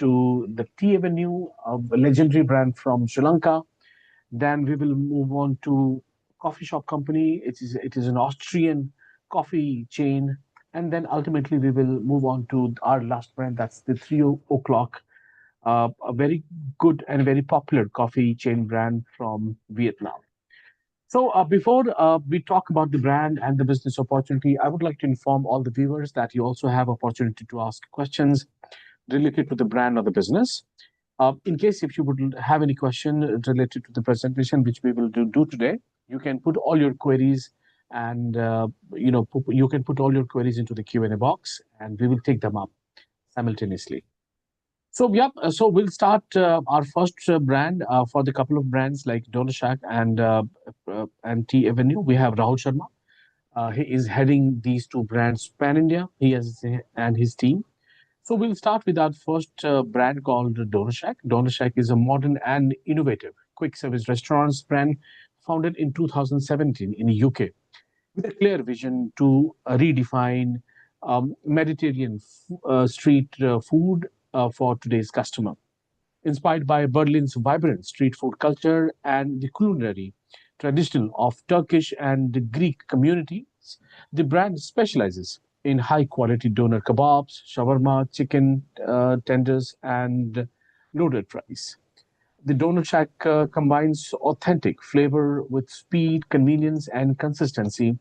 to the Tea Avenue, a legendary brand from Sri Lanka. Then we will move on to coffee shop company. It is an Austrian coffee chain, and then ultimately we will move on to our last brand. That's the 3 o'clock, a very good and very popular coffee chain brand from Vietnam. So before we talk about the brand and the business opportunity, I would like to inform all the viewers that you also have opportunity to ask questions related to the brand or the business. In case if you would have any question related to the presentation, which we will do today, you can put all your queries and you can put all your queries into the Q&A box, and we will take them up simultaneously. So yeah, so we'll start our first brand for the couple of brands like Donor Shack and Tea Avenue. We have Rahul Sharma. He is heading these two brands pan India. He has and his team. So we'll start with our first brand called Donor Shack. Donor Shack is a modern and innovative quick service restaurants brand founded in 2017 in the UK with a clear vision to redefine Mediterranean street food for today's customer. Inspired by Berlin's vibrant street food culture and the culinary tradition of Turkish and Greek communities, the brand specializes in high quality doner kebabs, shawarma, chicken tenders, and loaded fries. The Donut Shack combines authentic flavor with speed, convenience, and consistency,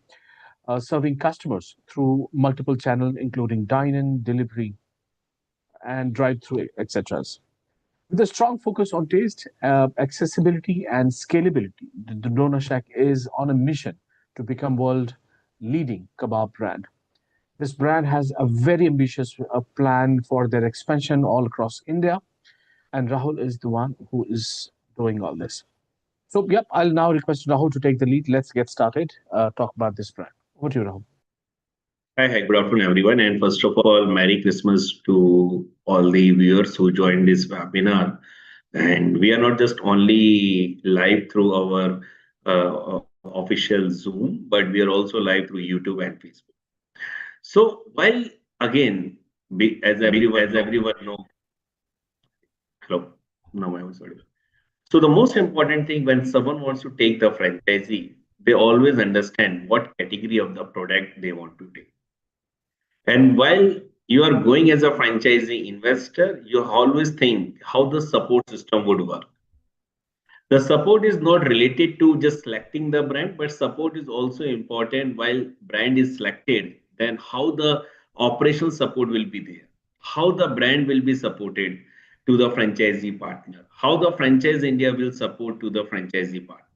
serving customers through multiple channels, including dine-in, delivery, and drive-through, etc. With a strong focus on taste, accessibility, and scalability, the Donut Shack is on a mission to become world leading kebab brand. This brand has a very ambitious plan for their expansion all across India, and Rahul is the one who is doing all this. So, yep, I'll now request Rahul to take the lead. Let's get started. Talk about this brand. Over to you, Rahul. Hi, good afternoon, everyone. And first of all, Merry Christmas to all the viewers who joined this webinar. And we are not just only live through our official Zoom, but we are also live through YouTube and Facebook. So, while again, as everyone know, hello, no, I was sorry. So, the most important thing when someone wants to take the franchisee, they always understand what category of the product they want to take. And while you are going as a franchisee investor, you always think how the support system would work. The support is not related to just selecting the brand, but support is also important while brand is selected. Then how the operational support will be there, how the brand will be supported to the franchisee partner, how the franchise India will support to the franchisee partner.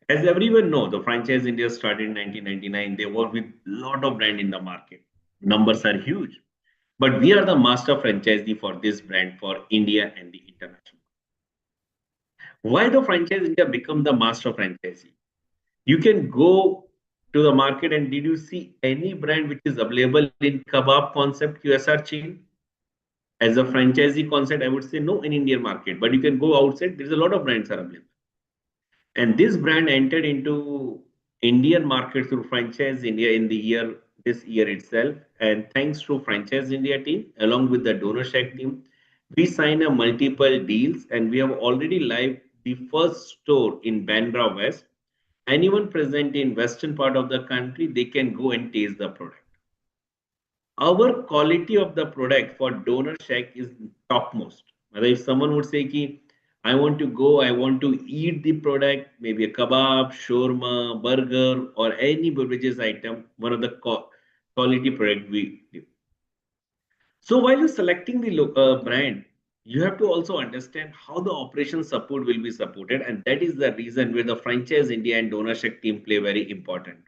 As everyone know, the franchise India started in 1999. They work with a lot of brand in the market. Numbers are huge, but we are the master franchisee for this brand for India and the international. Why the franchise India become the master franchisee? You can go to the market and did you see any brand which is available in kebab concept QSR chain? As a franchisee concept, I would say no in Indian market, but you can go outside. There's a lot of brands are available. And this brand entered into Indian market through Franchise India in the this year itself. And thanks to Franchise India team, along with the Donor Shack team, we signed a multiple deals and we have already live the first store in Bandra West. Anyone present in western part of the country, they can go and taste the product. Our quality of the product for Donor Shack is topmost. Whether if someone would say ki, I want to go, I want to eat the product, maybe a kebab, shawarma, burger, or any beverages item, one of the quality product we do. So while you're selecting the brand, you have to also understand how the operation support will be supported. And that is the reason where the Franchise India and Donor Shack team play very important.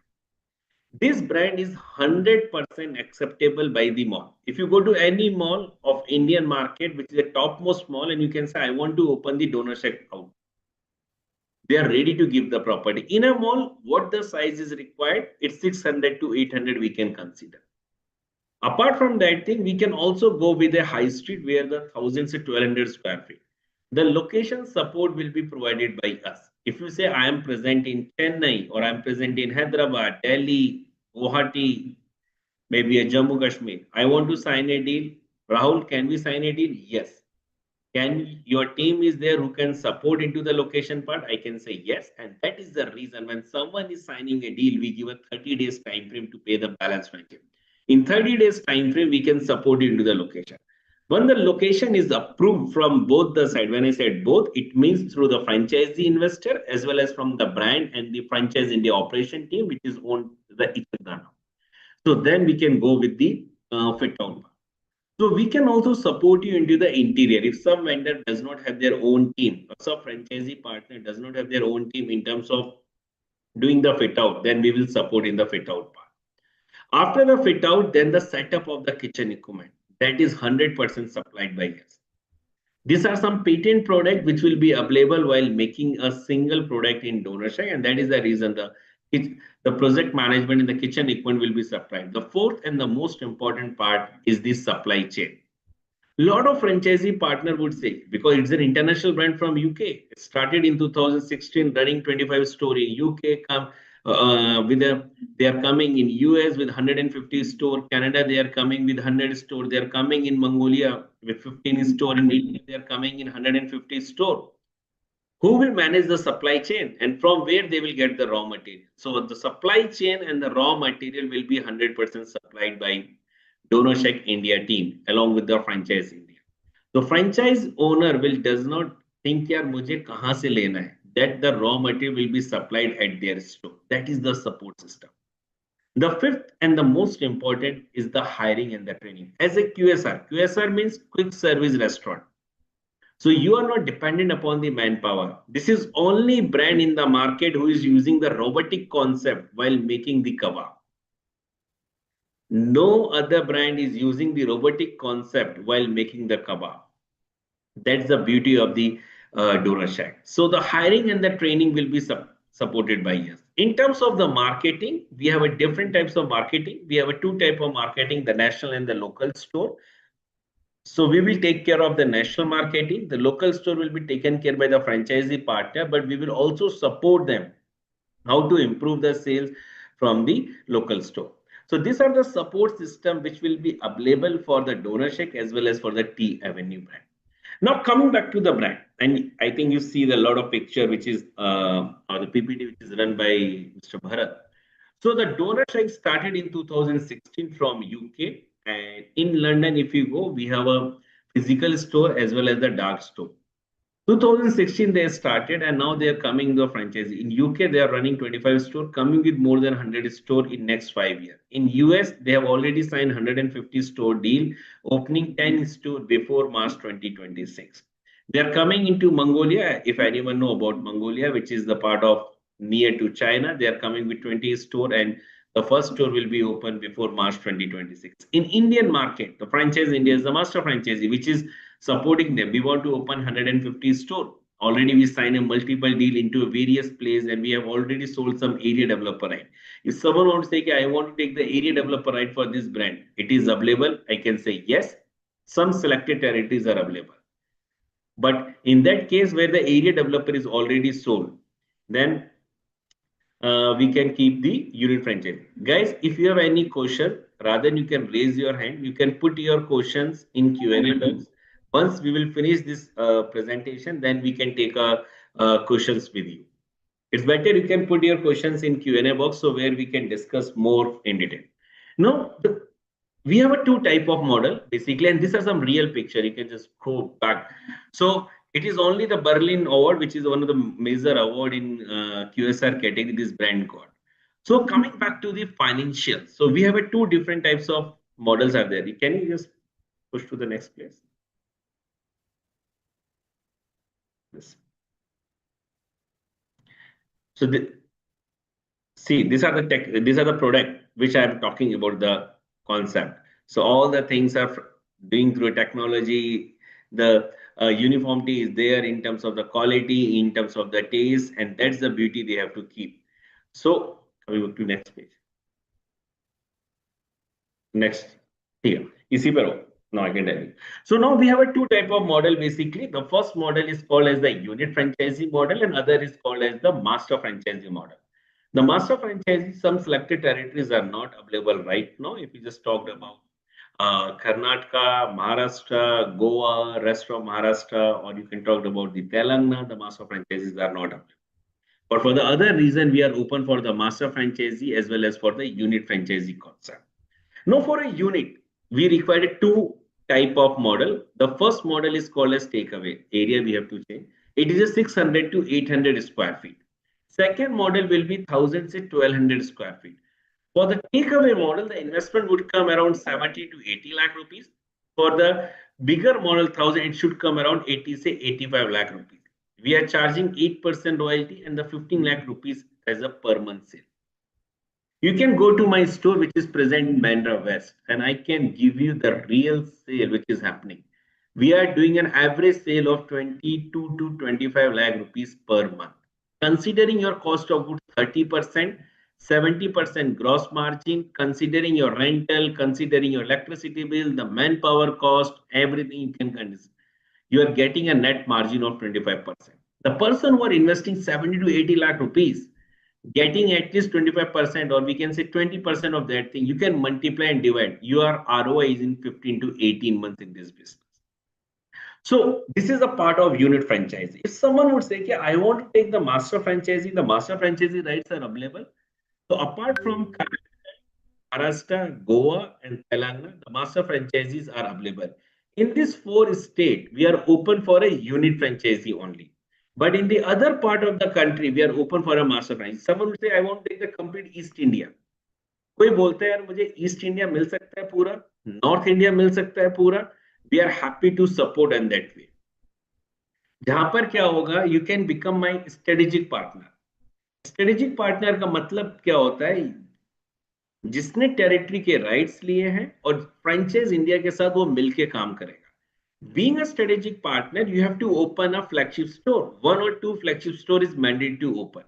This brand is 100% acceptable by the mall. If you go to any mall of Indian market, which is the topmost mall, and you can say, I want to open the Donor Shack out. They are ready to give the property. In a mall, what the size is required, it's 600 to 800 we can consider. Apart from that thing, we can also go with a high street where the 1000 to 1200 square feet. The location support will be provided by us. If you say I am present in Chennai or I am present in Hyderabad, Delhi, Guwahati, maybe a Jammu Kashmir, I want to sign a deal. Rahul, can we sign a deal? Yes. Can your team is there who can support into the location part? I can say yes. And that is the reason when someone is signing a deal, we give a 30 days time frame to pay the balance rent. In 30 days time frame, we can support you into the location. When the location is approved from both the side, when I said both, it means through the franchisee investor as well as from the brand and the franchise in the operation team, which is owned the Ichigana. So then we can go with the fit out. So we can also support you into the interior. If some vendor does not have their own team, or some franchisee partner does not have their own team in terms of doing the fit out, then we will support in the fit out part. After the fit out, then the setup of the kitchen equipment that is 100% supplied by us. These are some patent product which will be available while making a single product in DonorShack, and that is the reason the project management in the kitchen equipment will be supplied. The fourth and the most important part is the supply chain. Lot of franchisee partner would say because it's an international brand from UK. It started in 2016, running 25 store in UK. With a They are coming in US with 150 store. Canada they are coming with 100 store. They are coming in Mongolia with 15 store. In India they are coming in 150 store. Who will manage the supply chain and from where they will get the raw material? So the supply chain and the raw material will be 100% supplied by DonorShack India team along with the franchise India. The franchise owner will does not think यार मुझे कहाँ से लेना है. That the raw material will be supplied at their store. That is the support system. The fifth and the most important is the hiring and the training. As a QSR, QSR means quick service restaurant. So you are not dependent upon the manpower. This is only brand in the market who is using the robotic concept while making the kebab. No other brand is using the robotic concept while making the kebab. That's the beauty of the donor shack. So the hiring and the training will be supported by us. In terms of the marketing, we have a different types of marketing. We have a two type of marketing, the national and the local store. So we will take care of the national marketing. The local store will be taken care by the franchisee partner, but we will also support them how to improve the sales from the local store. So these are the support system which will be available for the donor check as well as for the T Avenue brand. Now coming back to the brand, and I think you see the lot of picture which is or the PPT which is run by Mr. Bharat. So the donor check started in 2016 from UK, and in London, if you go, we have a physical store as well as the dark store. 2016 they started and now they are coming the franchise. In UK they are running 25 store, coming with more than 100 store in next 5 years. In US they have already signed 150 store deal, opening 10 store before March 2026. They are coming into Mongolia. If anyone know about Mongolia, which is the part of near to China, they are coming with 20 store and the first store will be open before March 2026. In Indian market, the franchise India is the master franchisee, which is supporting them. We want to open 150 store. Already we signed a multiple deal into various places and we have already sold some area developer right. If someone wants to say, I want to take the area developer right for this brand, it is available. I can say yes. Some selected territories are available. But in that case where the area developer is already sold, then we can keep the unit franchise. Guys, if you have any question, rather you can raise your hand. You can put your questions in Q&A box. Once we will finish this presentation, then we can take questions with you. It's better you can put your questions in Q&A box so where we can discuss more in detail. Now, we have a two type of model basically, and these are some real picture. You can just go back. So it is only the Berlin Award, which is one of the major award in QSR category. This brand got. So coming back to the financial, so we have a two different types of models are there. Can you just push to the next place? Yes. So see, these are the tech. These are the product which I am talking about the concept. So all the things are doing through technology. The uniformity is there in terms of the quality, in terms of the taste, and that's the beauty they have to keep. So coming to next page. Next here. Easy pero. Now I can tell you. So now we have a two type of model basically. The first model is called as the unit franchisee model, and other is called as the master franchisee model. The master franchisee, some selected territories are not available right now. If we just talked about Karnataka, Maharashtra, Goa, rest of Maharashtra, or you can talk about the Telangana, the master franchises are not available. But for the other reason, we are open for the master franchisee as well as for the unit franchisee concept. Now, for a unit, we require two type of model. The first model is called as takeaway area. We have to change. It is a 600 to 800 square feet. Second model will be 1000 to 1200 square feet. For the takeaway model, the investment would come around 70 to 80 lakh rupees. For the bigger model, 1000, it should come around 80, say 85 lakh rupees. We are charging 8% royalty and the 15 lakh rupees as a per month sale. You can go to my store, which is present in Bandra West, and I can give you the real sale which is happening. We are doing an average sale of 22 to 25 lakh rupees per month. Considering your cost of goods 30%, 70% gross margin, considering your rental, considering your electricity bill, the manpower cost, everything you can consider, you are getting a net margin of 25%. The person who are investing 70 to 80 lakh rupees, getting at least 25%, or we can say 20% of that thing, you can multiply and divide. Your ROI is in 15 to 18 months in this business. So this is a part of unit franchise. If someone would say, okay, I want to take the master franchisee rights are available. So apart from Maharashtra, Goa, and Telangana, the master franchisees are available. In these four states, we are open for a unit franchisee only. But in the other part of the country, we are open for a master franchise. Someone would say, I want to take the complete East India. कोई बोलता है यार मुझे east India मिल सकता है पूरा, north India मिल सकता है पूरा, we are happy to support in that way. जहां पर क्या होगा, you can become my strategic partner. Strategic partner का मतलब क्या होता है, जिसने टेरिटरी के राइट्स लिए हैं और फ्रेंचाइज इंडिया के साथ वो मिलके काम करेगा. Being a strategic partner, you have to open a flagship store. One or two flagship store is mandated to open.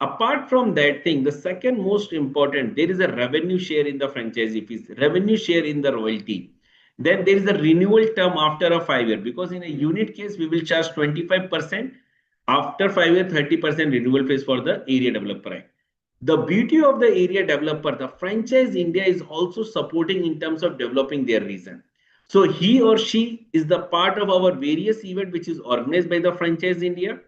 Apart from that thing, the second most important, there is a revenue share in the franchisee fees, revenue share in the royalty. Then there is a renewal term after a 5 year, because in a unit case, we will charge 25%. After 5 year, 30% renewal fees for the area developer act. The beauty of the area developer, the franchise India is also supporting in terms of developing their region. So he or she is the part of our various event which is organized by the franchise India.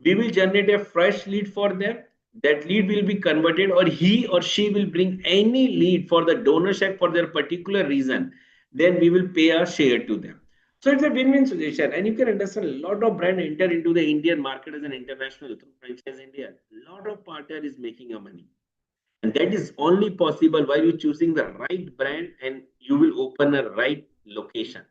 We will generate a fresh lead for them. That lead will be converted, or he or she will bring any lead for the donorship for their particular reason. Then we will pay a share to them. So it's a win-win situation, and you can understand a lot of brand enter into the Indian market as an international through franchise India. A lot of partner is making a money, and that is only possible while you choosing the right brand and you will open a right location.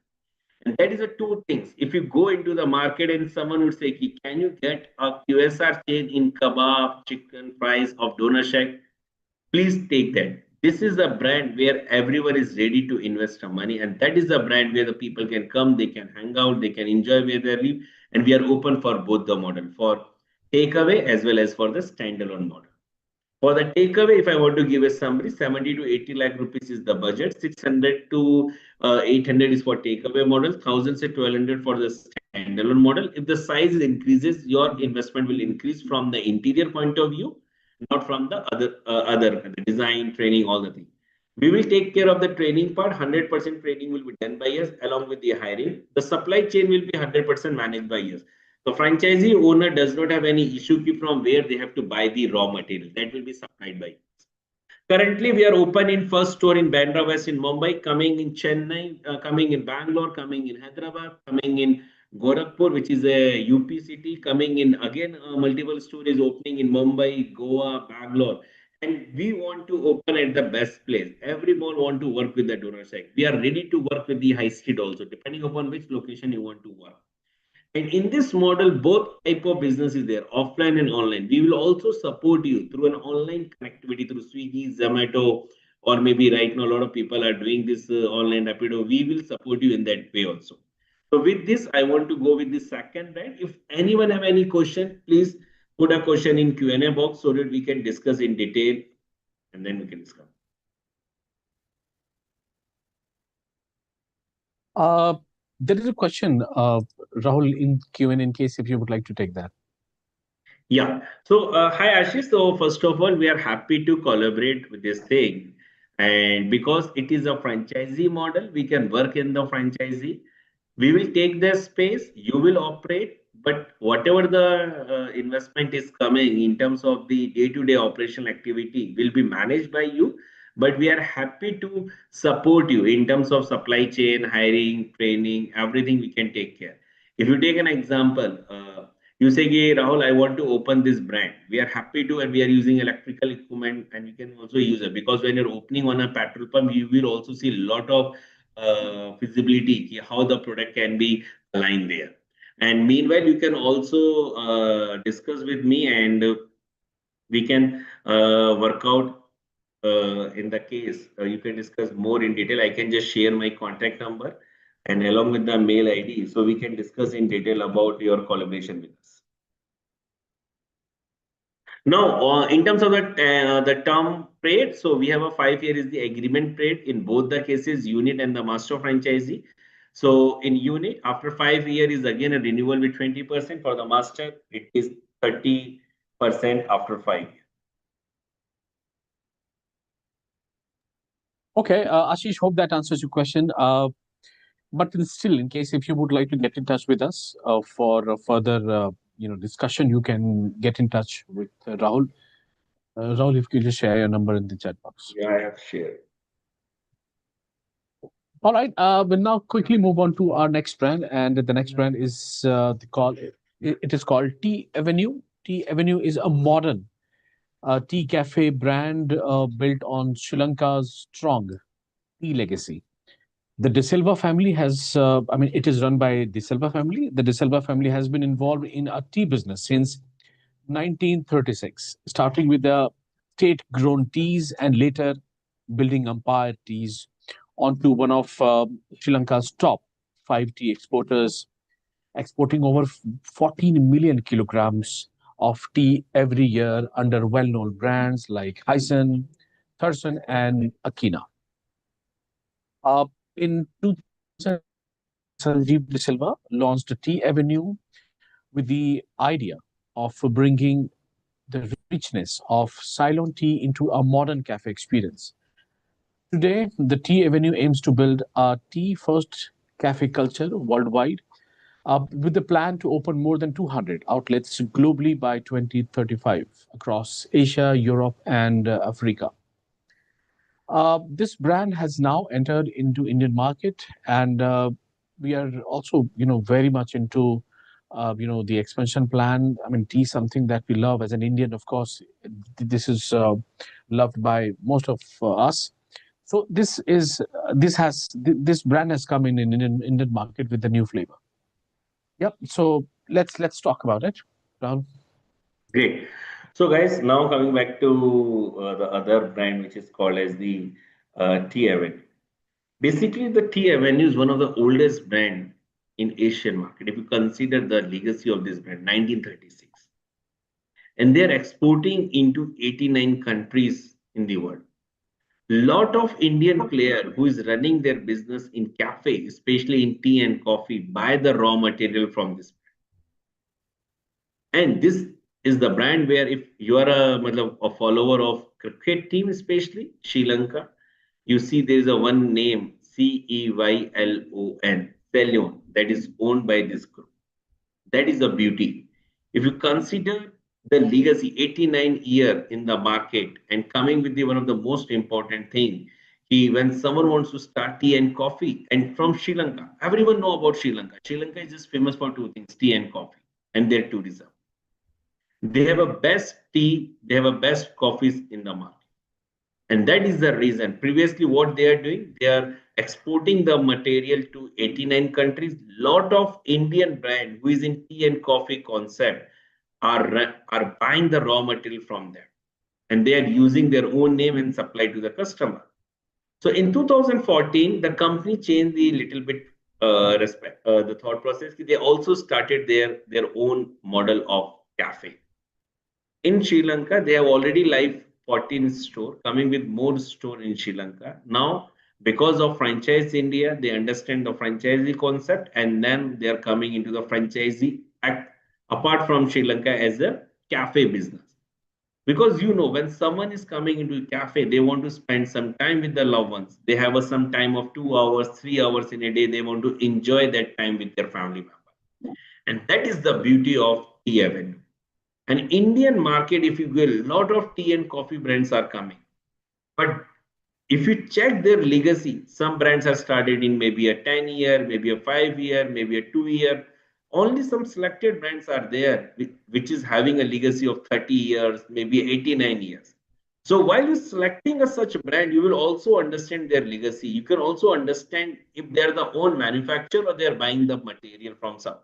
And that is the two things. If you go into the market and someone would say, can you get a QSR chain in kebab, chicken, fries of Donor Shack? Please take that. This is a brand where everyone is ready to invest some money. And that is the brand where the people can come, they can hang out, they can enjoy where they live. And we are open for both the model, for takeaway as well as for the standalone model. For the takeaway, if I want to give a summary, 70 to 80 lakh rupees is the budget, 600 to 800 is for takeaway model, 1000 to 1200 for the standalone model. If the size increases, your investment will increase from the interior point of view, not from the other the design, training, all the things. We will take care of the training part. 100% training will be done by us along with the hiring. The supply chain will be 100% managed by us. So franchisee owner does not have any issue from where they have to buy the raw material. That will be supplied by us. Currently, we are open in first store in Bandra West in Mumbai, coming in Chennai, coming in Bangalore, coming in Hyderabad, coming in Gorakhpur, which is a UP city, coming in again multiple stores opening in Mumbai, Goa, Bangalore. And we want to open at the best place. Every mall want to work with the donor side. We are ready to work with the high street also, depending upon which location you want to work. And in this model, both type of business is there, offline and online. We will also support you through an online connectivity through Swiggy, Zomato, or maybe right now a lot of people are doing this online Rapido. We will support you in that way also. So with this, I want to go with the second band. If anyone have any question, please put a question in Q&A box so that we can discuss in detail, and then we can discuss. Uh, there is a question, Rahul, in Q&A, in case if you would like to take that. Yeah. So, hi Ashish. So, first of all, we are happy to collaborate with this thing. And because it is a franchisee model, we can work in the franchisee. We will take the space, you will operate, but whatever the investment is coming in terms of the day-to-day operational activity will be managed by you. But we are happy to support you in terms of supply chain, hiring, training, everything we can take care. If you take an example, you say, "Hey, Rahul, I want to open this brand." We are happy to, and we are using electrical equipment, and you can also use it because when you're opening on a petrol pump, you will also see a lot of feasibility, how the product can be aligned there. And meanwhile, you can also discuss with me, and we can work out in the case. You can discuss more in detail. I can just share my contact number and along with the mail ID, so we can discuss in detail about your collaboration with us. Now, in terms of the term trade, so we have a 5 year is the agreement trade in both the cases, unit and the master franchisee. So in unit, after 5 year is again a renewal with 20%. For the master, it is 30% after 5 years. Okay, Ashish, hope that answers your question. But still, in case if you would like to get in touch with us for further, discussion, you can get in touch with Rahul. Rahul, if you could just share your number in the chat box. Yeah, I have shared. All right, we'll now quickly move on to our next brand, and the next brand is it is called Tea Avenue. Tea Avenue is a modern tea cafe brand built on Sri Lanka's strong tea legacy. The De Silva family has, it is run by De Silva family. The De Silva family has been involved in a tea business since 1936, starting with the state-grown teas and later building Empire Teas onto one of Sri Lanka's top five tea exporters, exporting over 14 million kilograms of tea every year under well-known brands like Hyson, Thurston, and Akina. In 2017, Sanjeev De Silva launched Tea Avenue with the idea of bringing the richness of Ceylon tea into a modern cafe experience. Today, the Tea Avenue aims to build a tea first cafe culture worldwide, with the plan to open more than 200 outlets globally by 2035 across Asia, Europe, and Africa. This brand has now entered into Indian market, and we are also, very much into, the expansion plan. I mean, tea is something that we love as an Indian. Of course, this is loved by most of us. So this brand has come in Indian market with the new flavor. Yep. So let's talk about it, Rahul. Great. So, guys, now coming back to the other brand, which is called as the Tea Avenue. Basically, the Tea Avenue is one of the oldest brand in Asian market. If you consider the legacy of this brand, 1936, and they're exporting into 89 countries in the world. Lot of Indian player who is running their business in cafe, especially in tea and coffee, buy the raw material from this. And this is the brand where if you are a follower of cricket team, especially Sri Lanka, you see there is a one name Ceylon, Ceylon, that is owned by this group. That is the beauty. If you consider the legacy, 89 year in the market and coming with the one of the most important thing, when someone wants to start tea and coffee, and from Sri Lanka, everyone know about Sri Lanka. Sri Lanka is just famous for two things, tea and coffee, and their tourism. They have a best tea, they have a best coffees in the market. And that is the reason. Previously, what they are doing, they are exporting the material to 89 countries. Lot of Indian brand who is in tea and coffee concept are buying the raw material from them. And they are using their own name and supply to the customer. So in 2014, the company changed the little bit the thought process. They also started their own model of cafe. In Sri Lanka, they have already live 14 store, coming with more store in Sri Lanka. Now, because of Franchise India, they understand the franchisee concept and then they are coming into the franchisee act apart from Sri Lanka as a cafe business. Because when someone is coming into a cafe, they want to spend some time with their loved ones. They have some time of 2 hours, 3 hours in a day. They want to enjoy that time with their family member. And that is the beauty of Tea Avenue. An Indian market, if you go, a lot of tea and coffee brands are coming. But if you check their legacy, some brands have started in maybe a 10 year, maybe a 5 year, maybe a 2 year. Only some selected brands are there, which is having a legacy of 30 years, maybe 89 years. So while you're selecting a such brand, you will also understand their legacy. You can also understand if they're the own manufacturer or they're buying the material from some.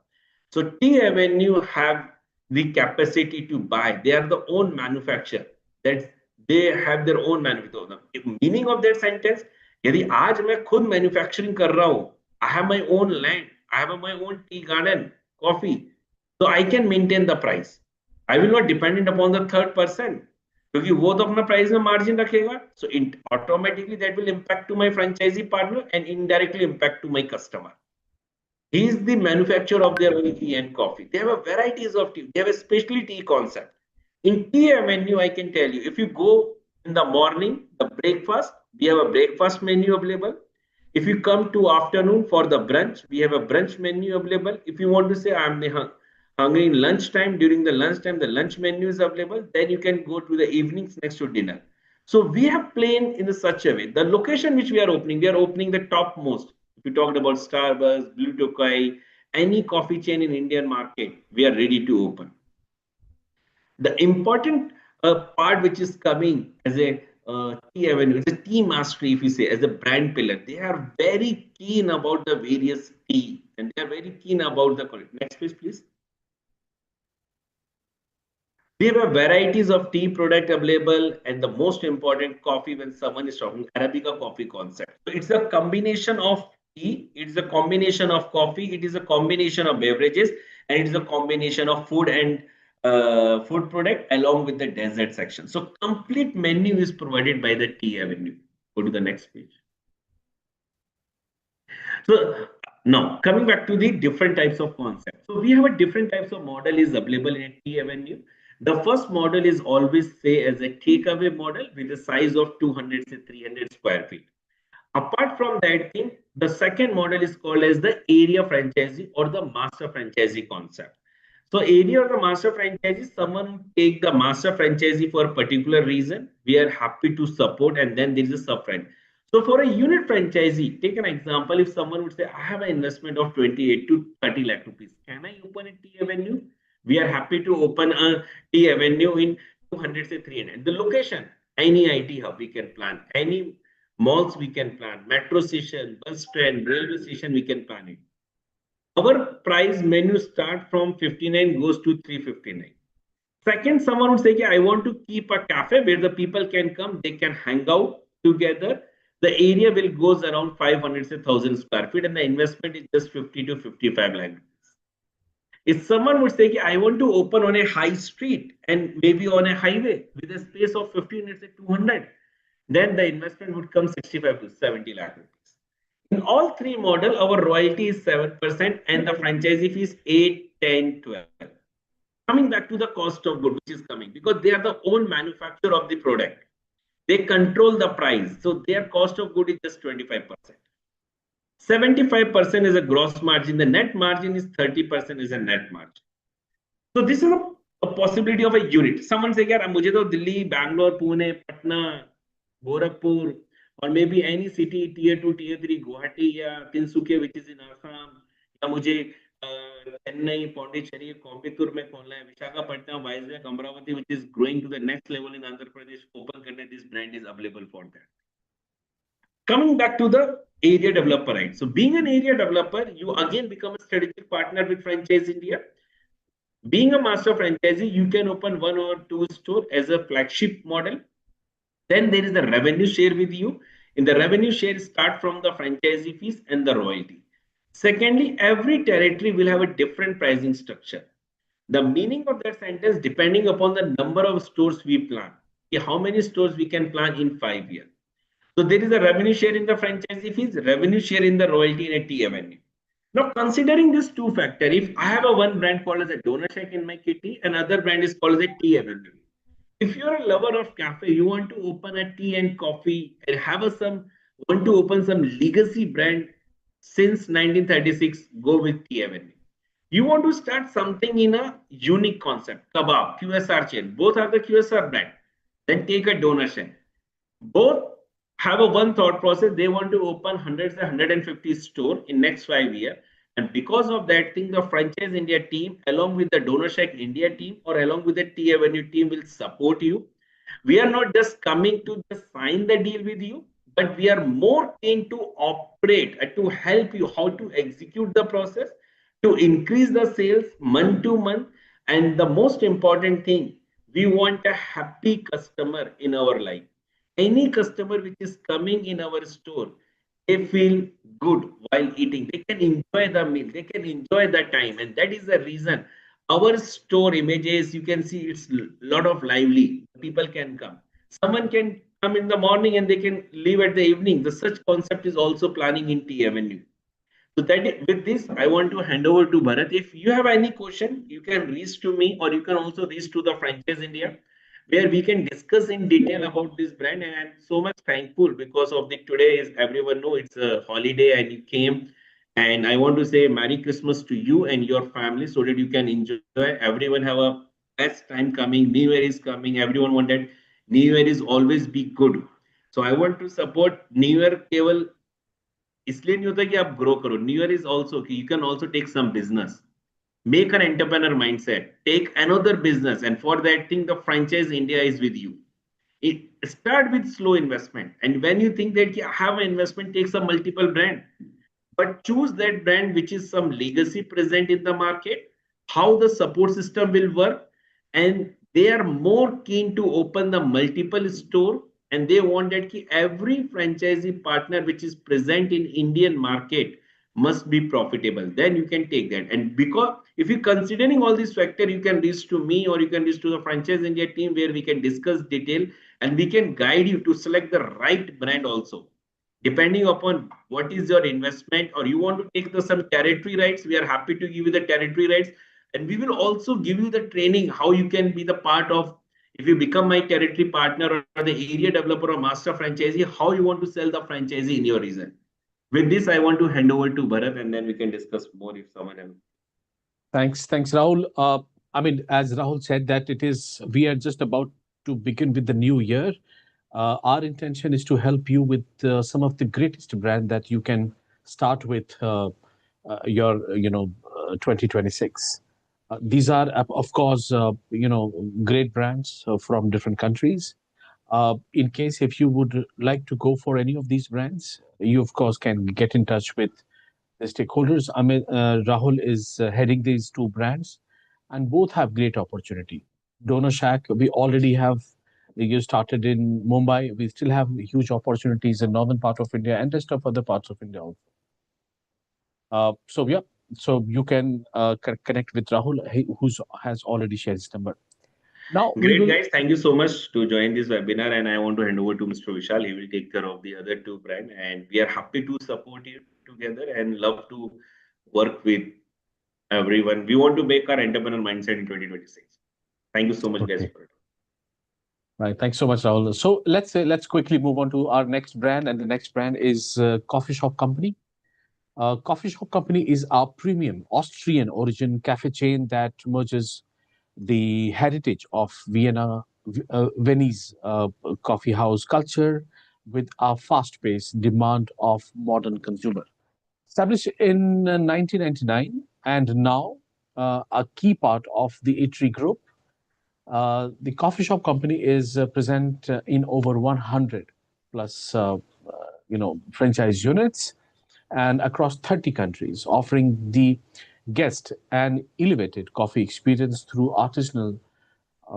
So T Avenue have the capacity to buy. They are the own manufacturer. That they have their own manufacturer. Meaning of that sentence, यदि आज मैं खुद manufacturing कर रहा हूँ, I have my own land, I have my own tea garden, coffee, so I can maintain the price. I will not dependent upon the third person, क्योंकि वो तो अपना प्राइस में मार्जिन रखेगा. So automatically that will impact to my franchisee partner and indirectly impact to my customer. He is the manufacturer of their own tea and coffee. They have a varieties of tea. They have a specialty concept. In tea menu, I can tell you, if you go in the morning, the breakfast, we have a breakfast menu available. If you come to afternoon for the brunch, we have a brunch menu available. If you want to say I'm hungry in lunchtime, during the lunchtime, the lunch menu is available. Then you can go to the evenings next to dinner. So we have planned in such a way. The location which we are opening the topmost. If you talked about Starbucks, Blue Tokai, any coffee chain in Indian market, we are ready to open. The important part which is coming as a tea avenue, it's a tea mastery, if you say, as a brand pillar. They are very keen about the various tea and they are very keen about the quality. Next page, please. We have a varieties of tea product available, and the most important coffee when someone is talking Arabica coffee concept. So it's a combination of tea, it's a combination of coffee, it is a combination of beverages, and it is a combination of food and food product along with the dessert section. So complete menu is provided by the Tea Avenue. Go to the next page. So now coming back to the different types of concepts. So we have a different types of model is available in a T Avenue. The first model is always say as a takeaway model with a size of 200 to 300 square feet. Apart from that thing, the second model is called as the area franchisee or the master franchisee concept. So area or the master franchisee, someone take the master franchisee for a particular reason. We are happy to support, and then there is a sub franchise. So for a unit franchisee, take an example. If someone would say, I have an investment of 28 to 30 lakh rupees, can I open a T Avenue? We are happy to open a T Avenue in 200 to 300. The location, any IT hub we can plan, any malls we can plan, metro station, bus stand, railway station we can plan it. Our price menu start from 59 goes to 359. Second, someone would say, I want to keep a cafe where the people can come, they can hang out together. The area will goes around 500 to 1000 square feet, and the investment is just 50 to 55 lakh rupees. If someone would say, I want to open on a high street and maybe on a highway with a space of 15, let's say 200, then the investment would come 65 to 70 lakh rupees. In all three model, our royalty is 7% and the franchisee fee is 8, 10, 12. Coming back to the cost of good, which is coming because they are the own manufacturer of the product. They control the price. So their cost of good is just 25%. 75% is a gross margin. The net margin is 30% is a net margin. So this is a possibility of a unit. Someone say, "यार मुझे तो Delhi, Bangalore, Pune, Patna, Gorakhpur, or maybe any city tier 2, tier 3, Guwahati या Tinsukia, which is in Assam, या मुझे चेन्नई, पौंडीचेरी, कोयम्बटूर में खोलना है, Visakhapatnam, Vizag, Amravati, which is growing to the next level in Andhra Pradesh, open करने, this brand is available for that." Coming back to the area developer, right? So being an area developer, you again become a strategic partner with Franchise India. Being a master franchisee, you can open one or two store as a flagship model. Then there is the revenue share with you. In the revenue share, start from the franchisee fees and the royalty. Secondly, every territory will have a different pricing structure. The meaning of that sentence depending upon the number of stores we plan. How many stores we can plan in 5 years. So there is a revenue share in the franchisee fees, revenue share in the royalty and a T avenue. Now, considering this two factor, if I have a one brand called as a donor check in my kitty, another brand is called as a T avenue. If you're a lover of cafe, you want to open a tea and coffee and have a some want to open some legacy brand since 1936, go with Tea Avenue. You want to start something in a unique concept, kebab, QSR chain, both are the QSR brand. Then take a donation. Both have a one thought process. They want to open hundreds and 150 store in next 5 years. And because of that thing, the franchise India team, along with the Donor Shack India team, or along with the T Avenue team, will support you. We are not just coming to just sign the deal with you, but we are more keen to operate, to help you how to execute the process, to increase the sales month to month. And the most important thing, we want a happy customer in our life. Any customer which is coming in our store, they feel good while eating. They can enjoy the meal, they can enjoy the time. And that is the reason our store images, you can see it's a lot of lively. People can come. Someone can come in the morning and they can leave at the evening. The such concept is also planning in T Avenue. So that with this, I want to hand over to Bharat. If you have any question, you can reach to me or you can also reach to the Franchise India, where we can discuss in detail about this brand. And I'm so much thankful because of the today is everyone know it's a holiday and you came. And I want to say Merry Christmas to you and your family so that you can enjoy. Everyone have a best time coming. New Year is coming. Everyone wanted New Year is always be good. So I want to support New Year केवल इसलिए नहीं होता कि आप grow करो new year is also कि you can also take some business make an entrepreneur mindset, take another business, and for that thing the franchise India is with you. It start with slow investment, and when you think that I have an investment, take some multiple brand, but choose that brand which is some legacy present in the market, how the support system will work, and they are more keen to open the multiple store, and they want that every franchisee partner which is present in Indian market must be profitable. Then you can take that. And because if you're considering all these factors, you can reach to me or you can reach to the franchise India team where we can discuss detail and we can guide you to select the right brand also depending upon what is your investment or you want to take the some territory rights. We are happy to give you the territory rights, and we will also give you the training how you can be the part of, if you become my territory partner or the area developer or master franchisee, how you want to sell the franchisee in your region. With this I want to hand over to Bharat and then we can discuss more if someone else. Thanks, Rahul. I mean, as Rahul said, that it is we are just about to begin with the new year. Our intention is to help you with some of the greatest brand that you can start with your 2026. These are of course great brands from different countries. In case if you would like to go for any of these brands, you of course can get in touch with the stakeholders. I mean, Rahul is heading these two brands, and both have great opportunity. Donor Shack, we already have. You started in Mumbai. We still have huge opportunities in northern part of India and rest of other parts of India also. So yeah, so you can connect with Rahul, who's has already shared his number. Now we Great, will. guys. Thank you so much to join this webinar. And I want to hand over to Mr. Vishal. He will take care of the other two brand. And we are happy to support you together and love to work with everyone. We want to make our entrepreneur mindset in 2026. Thank you so much, guys, Okay. for it. Right. Thanks so much, Rahul. So let's quickly move on to our next brand, and the next brand is Coffee Shop Company. Coffee Shop Company is our premium Austrian origin cafe chain that merges the heritage of Venice coffee house culture with our fast-paced demand of modern consumer. Established in 1999 and now a key part of the Eatery Group, the coffee shop company is present in over 100 plus franchise units and across 30 countries, offering the guest an elevated coffee experience through artisanal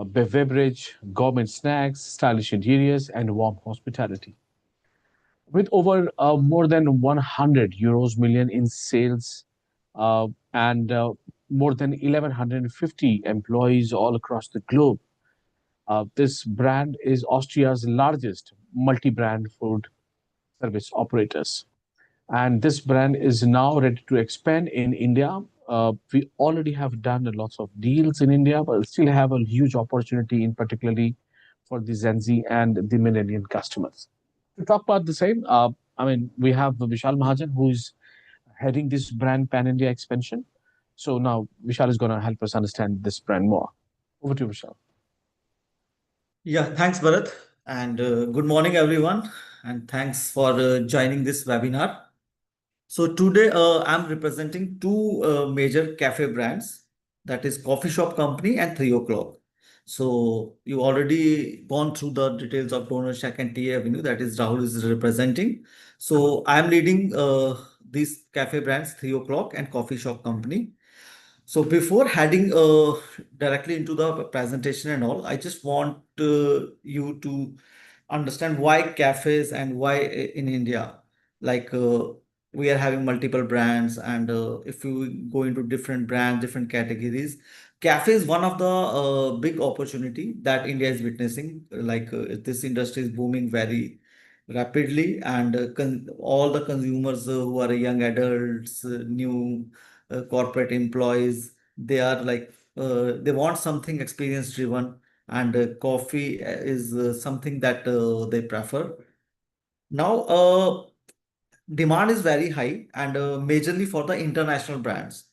beverage, gourmet snacks, stylish interiors, and warm hospitality. With over more than 100 euros million in sales and more than 1150 employees all across the globe, this brand is Austria's largest multi-brand food service operators. And this brand is now ready to expand in India. We already have done lots of deals in India, but still have a huge opportunity in particularly for the Gen Z and the millennial customers. To talk about the same, we have Vishal Mahajan, who is heading this brand pan India expansion. So now Vishal is going to help us understand this brand more. Over to you, Vishal. Yeah, thanks, Bharat. And good morning, everyone. And thanks for joining this webinar. So today I'm representing two major cafe brands, that is Coffee Shop Company and 3 O'Clock. So you already gone through the details of Donor Shack and Tea Avenue, that is Rahul is representing. So I'm leading these cafe brands, 3 O'Clock and Coffee Shop Company. So before heading directly into the presentation and all, I just want you to understand why cafes and why in India, like we are having multiple brands, and if you go into different brands, different categories, cafe is one of the big opportunity that India is witnessing. Like this industry is booming very rapidly, and all the consumers who are young adults, new corporate employees, they are like they want something experience driven, and coffee is something that they prefer. Now demand is very high, and majorly for the international brands.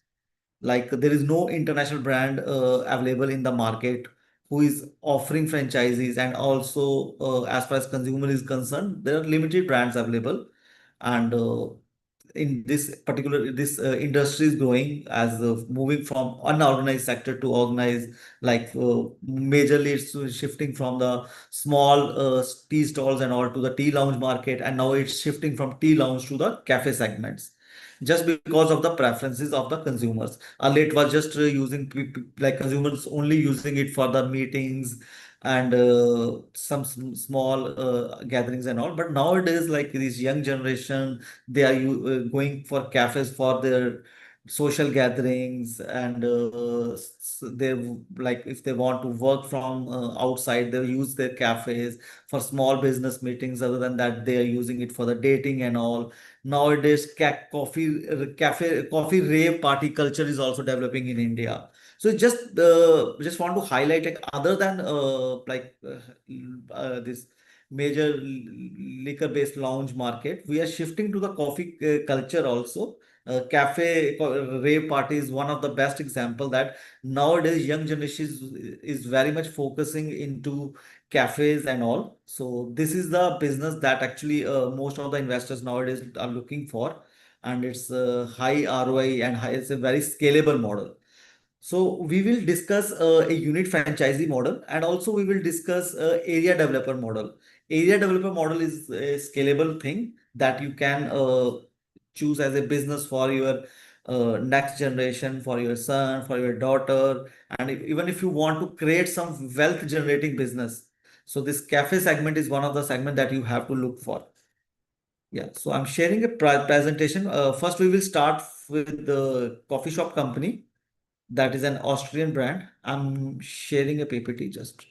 Like there is no international brand available in the market who is offering franchises, and also as far as consumer is concerned, there are limited brands available. And in this particular this industry is growing as moving from unorganized sector to organized, like majorly it's shifting from the small tea stalls and all to the tea lounge market, and now it's shifting from tea lounge to the cafe segments, just because of the preferences of the consumers. Earlier it was just using like consumers only using it for the meetings and some small gatherings and all, but nowadays like this young generation, they are going for cafes for their social gatherings, and they like if they want to work from outside, they use their cafes for small business meetings. Other than that, they are using it for the dating and all. Nowadays coffee rave party culture is also developing in India. So just want to highlight, like other than this major liquor based lounge market, we are shifting to the coffee culture also. Rave party is one of the best example that nowadays young generation is very much focusing into cafes and all. So this is the business that actually most of the investors nowadays are looking for, and it's high ROI and it's a very scalable model. So we will discuss a unit franchisee model, and also we will discuss area developer model. Area developer model is a scalable thing that you can choose as a business for your next generation, for your son, for your daughter, and even if you want to create some wealth generating business. So this cafe segment is one of the segment that you have to look for. Yeah, so I'm sharing a presentation. First, we will start with the coffee shop company, that is an Austrian brand. I'm sharing a PPT just.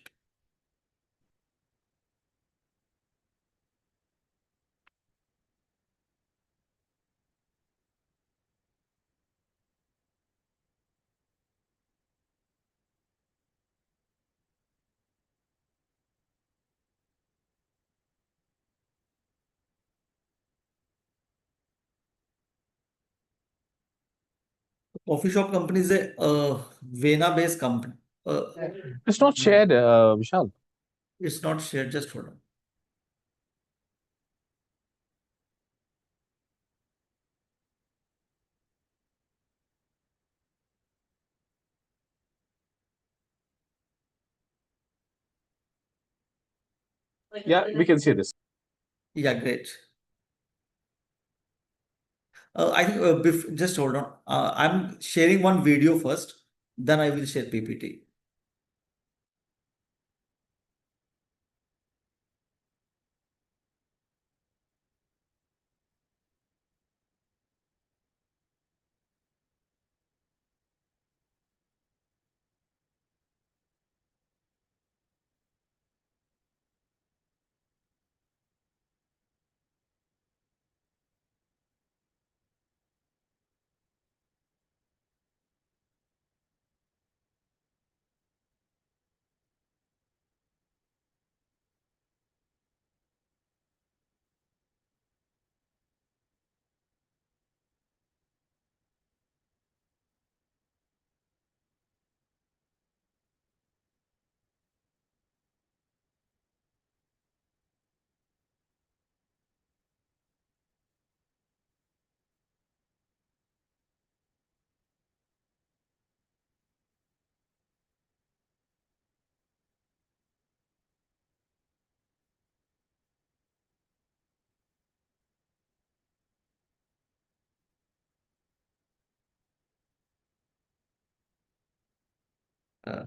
Coffee shop company is a Vienna-based company. Uh, It's not yeah, shared, Vishal. it's not shared. Just hold on. Yeah, we can see this. Yeah, great. I think just hold on. I'm sharing one video first, then I will share PPT.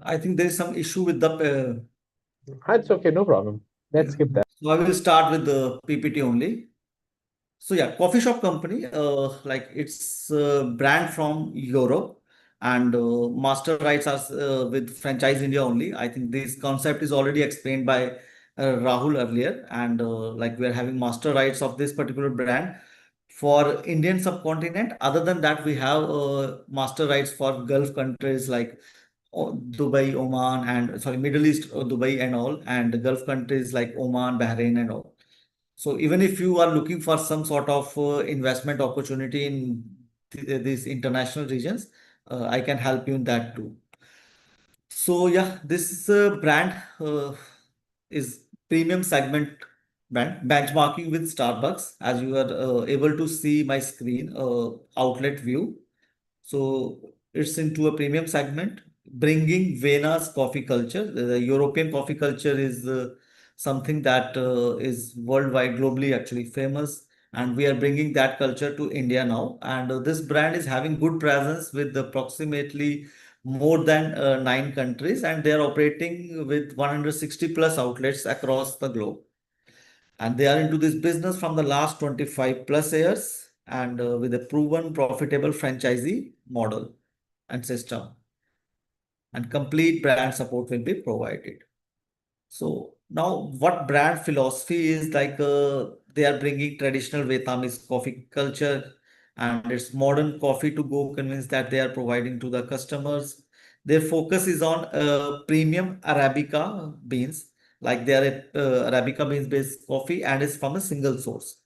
I think there is some issue with the. It's okay, no problem. Yeah. Let's skip that. So I will start with the PPT only. So yeah, coffee shop company, like it's a brand from Europe, and master rights are with franchise India only. I think this concept is already explained by Rahul earlier, and like we are having master rights of this particular brand for Indian subcontinent. Other than that, we have master rights for Gulf countries like Dubai, Oman, and sorry, Middle East, Dubai and all, and Gulf countries like Oman, Bahrain, and all. So even if you are looking for some sort of investment opportunity in these international regions, I can help you in that too. So yeah, this brand is premium segment brand benchmarking with Starbucks. As you are able to see my screen outlet view, so it's into a premium segment, bringing Vienna's coffee culture. The European coffee culture is something that is worldwide, globally actually famous, and we are bringing that culture to India now. And this brand is having good presence with approximately more than 9 countries, and they are operating with 160 plus outlets across the globe. And they are into this business from the last 25 plus years, and with a proven profitable franchisee model and system, and complete brand support will be provided. So now what brand philosophy is like, they are bringing traditional Vietnamese coffee culture and it's modern coffee to go convince that they are providing to the customers. Their focus is on premium Arabica beans, like they are a Arabica beans based coffee and is from a single source.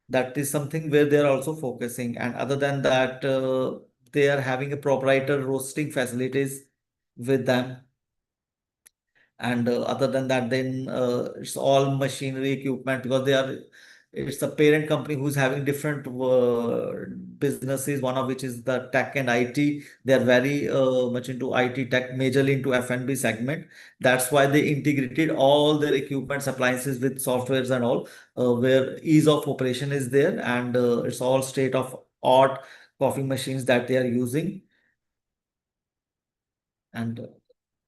That is something where they are also focusing. And other than that, they are having a proprietor roasting facilities with them. And other than that, then it's all machinery equipment because they are, it's a parent company who's having different businesses, one of which is the tech and IT. They are very much into IT tech, majorly into F&B segment. That's why they integrated all their equipment appliances with softwares and all, where ease of operation is there, and it's all state of art coffee machines that they are using. And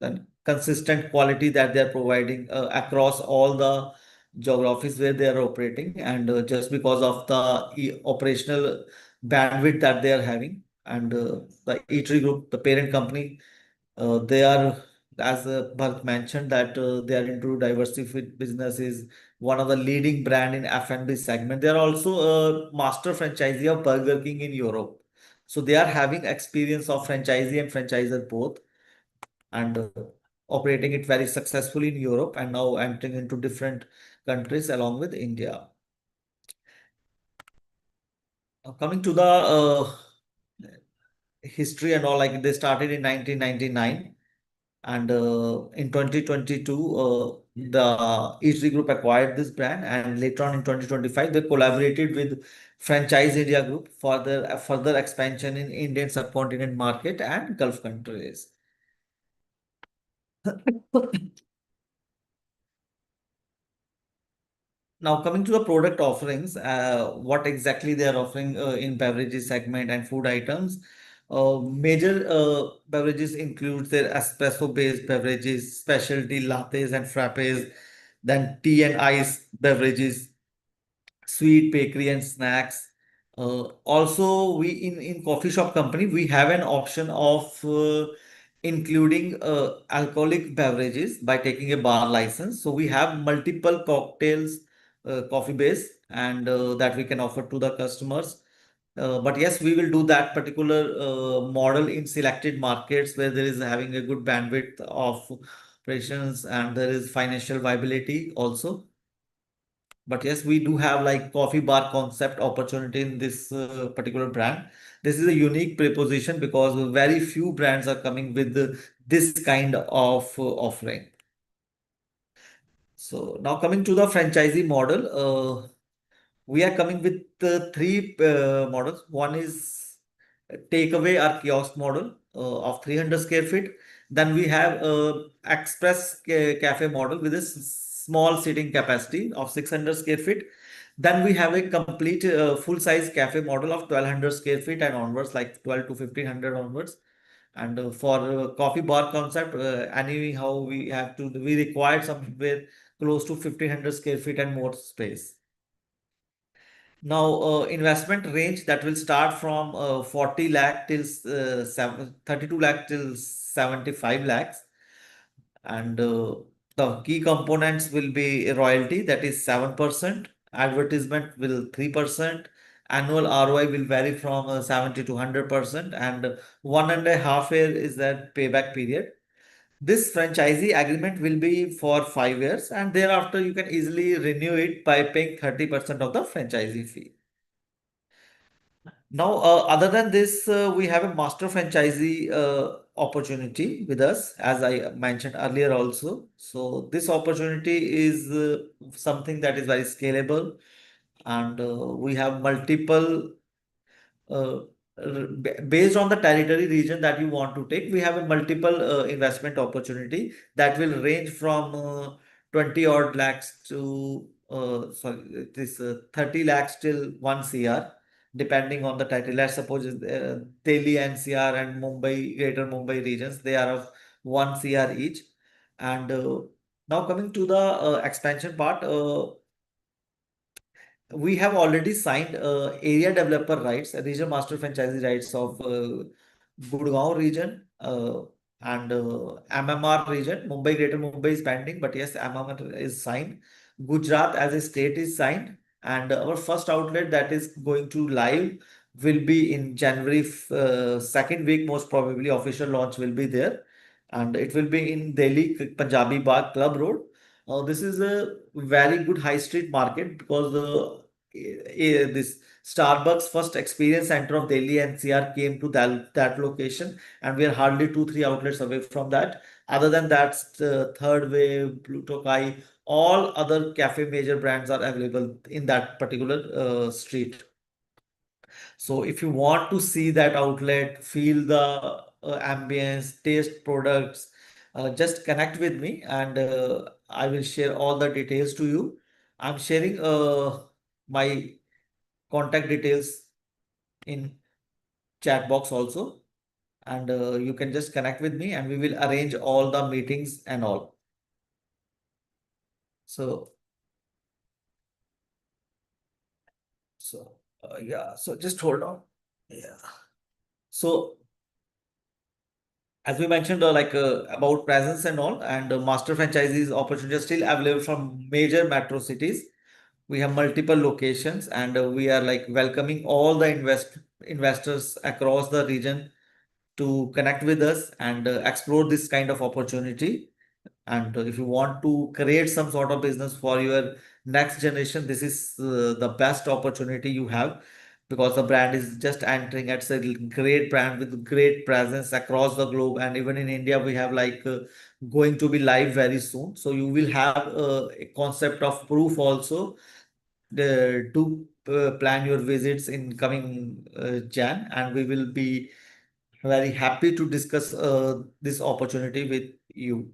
then consistent quality that they are providing across all the geographies where they are operating, and just because of the operational bandwidth that they are having. And the eatery group, the parent company, they are, as Bharat mentioned, that they are into diversified businesses, one of the leading brand in F&B segment. They are also a master franchisee of Burger King in Europe. So they are having experience of franchisee and franchisor both, and operating it very successfully in Europe, and now entering into different countries along with India. Coming to the history and all, like they started in 1999, and in 2022, the Eatery Group acquired this brand, and later on in 2025, they collaborated with Franchise India Group for the further expansion in Indian subcontinent market and Gulf countries. Now coming to the product offerings, what exactly they are offering in beverages segment and food items. Major beverages include their espresso-based beverages, specialty lattes and frappes, then tea and ice beverages, sweet bakery and snacks. Also, we in coffee shop company we have an option of including alcoholic beverages by taking a bar license. So we have multiple cocktails, coffee base, and that we can offer to the customers. But yes, we will do that particular model in selected markets where there is having a good bandwidth of operations and there is financial viability also. But yes, we do have like coffee bar concept opportunity in this particular brand. This is a unique proposition because very few brands are coming with this kind of offering. So now coming to the franchisee model, we are coming with three models. One is takeaway or kiosk model of 300 square feet. Then we have express cafe model with a small seating capacity of 600 square feet. Then we have a complete full size cafe model of 1200 square feet and onwards, like 12 to 1500 onwards. And for coffee bar concept, anyhow, we required somewhere close to 1,500 square feet and more space. Now, investment range that will start from 40 lakh till 32 lakh till 75 lakhs. And the key components will be royalty, that is 7%, advertisement will 3%, annual ROI will vary from 70 to 100%, and 1.5 year is that payback period. This franchisee agreement will be for 5 years, and thereafter you can easily renew it by paying 30% of the franchisee fee. Now, other than this, we have a master franchisee opportunity with us, as I mentioned earlier also. So this opportunity is something that is very scalable, and we have multiple uh, based on the territory region that you want to take. We have a multiple investment opportunity that will range from 20 odd lakhs to sorry, this 30 lakhs till 1 CR, depending on the title. Let's suppose Delhi NCR and Mumbai, Greater Mumbai regions, they are of 1 CR each. And now coming to the expansion part, we have already signed area developer rights, regional master franchisee rights of Gurgaon region and MMR region. Mumbai, Greater Mumbai is pending, but yes, MMR is signed. Gujarat as a state is signed, and our first outlet that is going to live will be in January second week. Most probably, official launch will be there, and it will be in Delhi, Punjabi Bagh Club Road. This is a very good high street market because this Starbucks first experience center of Delhi NCR came to that location, and we are hardly 2-3 outlets away from that. Other than that, Third Wave, Blue Tokai, all other cafe major brands are available in that particular street. So if you want to see that outlet, feel the ambience, taste products, just connect with me, and I will share all the details to you. I'm sharing my contact details in chat box also, and you can just connect with me and we will arrange all the meetings and all. So yeah, so just hold on. Yeah. So as we mentioned, about presence and all, and master franchisees opportunities still available from major metro cities. We have multiple locations, and we are like welcoming all the investors across the region to connect with us and explore this kind of opportunity. And if you want to create some sort of business for your next generation, this is the best opportunity you have, because the brand is just entering. It's a great brand with great presence across the globe, and even in India we have going to be live very soon. So you will have a concept of proof also to plan your visits in coming Jan, and we will be very happy to discuss this opportunity with you.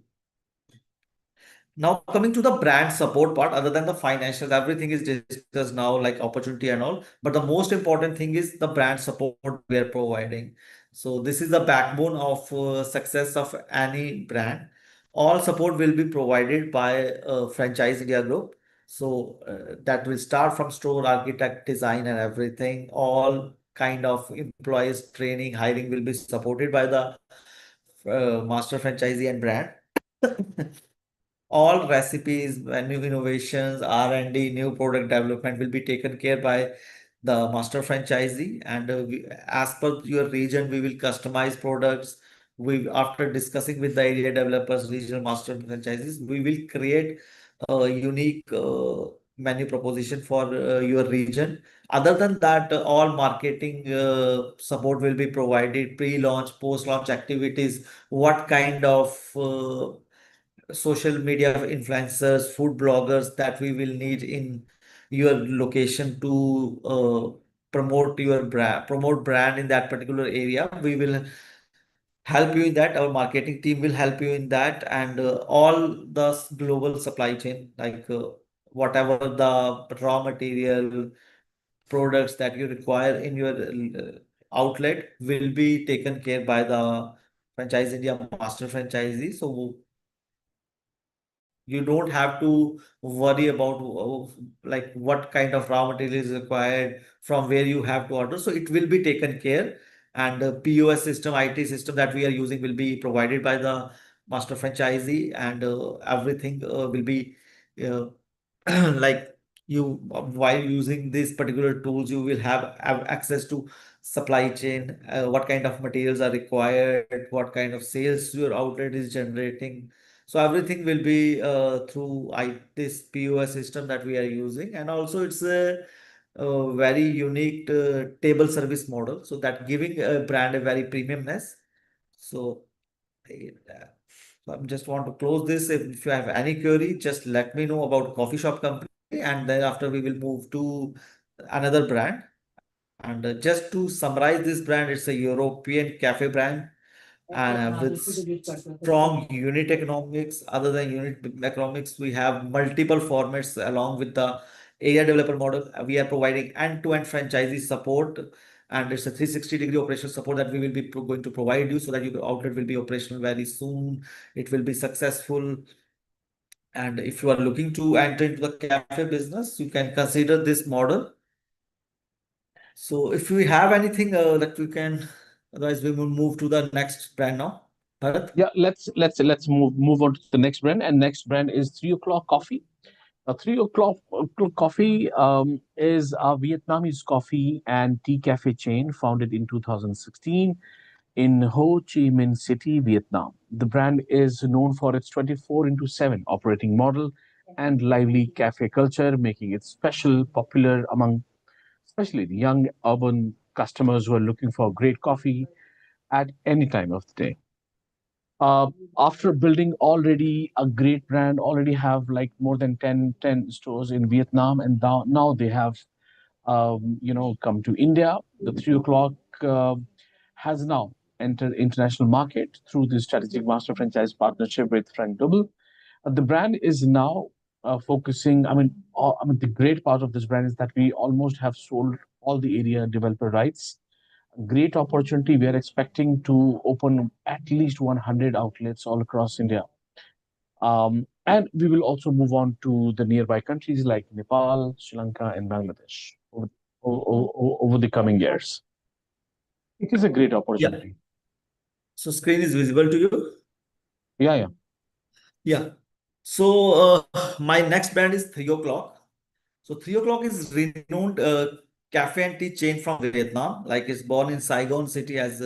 Now coming to the brand support part, other than the financials, everything is discussed now, like opportunity and all. But the most important thing is the brand support we are providing. So this is the backbone of success of any brand. All support will be provided by Franchise India Group. So that will start from store architect, design, and everything. All kind of employees training, hiring will be supported by the master franchisee and brand. All recipes, new innovations, R&D, new product development will be taken care by the master franchisee. And as per your region, we will customize products. After discussing with the area developers, regional master franchisees, we will create a unique menu proposition for your region. Other than that, all marketing support will be provided, pre-launch, post-launch activities, what kind of social media influencers, food bloggers that we will need in your location to promote brand in that particular area. We will help you in that. Our marketing team will help you in that, and all the global supply chain, whatever the raw material products that you require in your outlet will be taken care by the Franchise India master franchisee. So you don't have to worry about like what kind of raw material is required from where you have to order. So it will be taken care, and the POS system, IT system that we are using will be provided by the master franchisee, and everything will be uh, like you while using these particular tools, you will have access to supply chain, what kind of materials are required, what kind of sales your outlet is generating. So everything will be through this POS system that we are using, and also it's a very unique table service model, so that giving a brand a very premiumness. So so I just want to close this. If you have any query, just let me know about coffee shop company, and then after we will move to another brand. And just to summarize this brand, it's a European cafe brand, and with strong unit economics. Other than unit economics, we have multiple formats along with the area developer model. We are providing end-to-end franchisee support, and it's a 360-degree operational support that we will be going to provide you, so that your outlet will be operational very soon. It will be successful. And if you are looking to enter into the cafe business, you can consider this model. So if we have anything that we can, otherwise we will move to the next brand now. Bharat? Yeah, let's move on to the next brand, and next brand is 3 o'clock Coffee. 3 o'clock Coffee is a Vietnamese coffee and tea cafe chain founded in 2016 in Ho Chi Minh City, Vietnam. The brand is known for its 24 into 7 operating model and lively cafe culture, making it popular among especially the young urban customers who are looking for great coffee at any time of the day. uh, After building already a great brand, already have like more than 10 stores in Vietnam, and now they have come to India. The 3 o'clock has now entered international market through the strategic master franchise partnership with Frank Double. The brand is now focusing. The great part of this brand is that we almost have sold all the area developer rights. Great opportunity. We are expecting to open at least 100 outlets all across India. And we will also move on to the nearby countries like Nepal, Sri Lanka, and Bangladesh over the coming years. It is a great Yeah. opportunity. So screen is visible to you? Yeah, yeah. Yeah. So my next brand is 3 o'clock. So 3 o'clock is renowned cafe and tea chain from Vietnam. Like it's born in Saigon city as